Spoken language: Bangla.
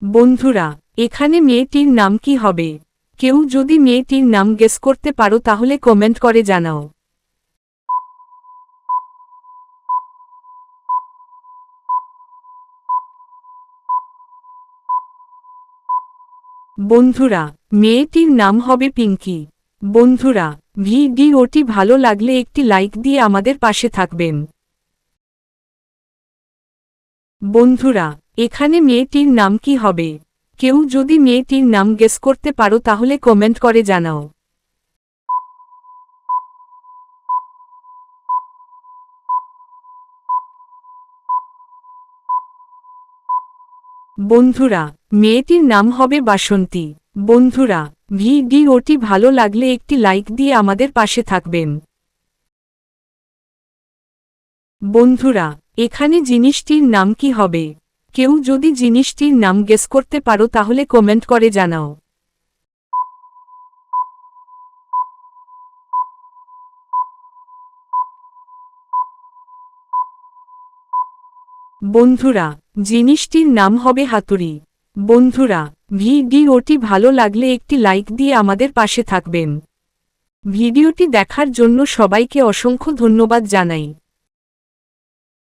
বন্ধুরা, এখানে মেয়েটির নাম কি হবে? কেউ যদি মেয়েটির নাম গেস করতে পারো তাহলে কমেন্ট করে জানাও। বন্ধুরা, মেয়েটির নাম হবে পিঙ্কি। বন্ধুরা, ভিডিওটি ভালো লাগলে একটি লাইক দিয়ে আমাদের পাশে থাকবেন। বন্ধুরা, এখানে মেয়েটির নাম কি হবে? কেউ যদি মেয়েটির নাম গেস করতে পারো তাহলে কমেন্ট করে জানাও। বন্ধুরা, মেয়েটির নাম হবে বাসন্তী। বন্ধুরা, ভিডিওটি ভালো লাগলে একটি লাইক দিয়ে আমাদের পাশে থাকবেন। বন্ধুরা, এখানে জিনিসটির নাম কি হবে? কেউ যদি জিনিসটির নাম গেস করতে পারো তাহলে কমেন্ট করে জানাও। বন্ধুরা, জিনিসটির নাম হবে হাতুড়ি। বন্ধুরা, ভিডিওটি ভালো লাগলে একটি লাইক দিয়ে আমাদের পাশে থাকবেন। ভিডিওটি দেখার জন্য সবাইকে অসংখ্য ধন্যবাদ জানাই।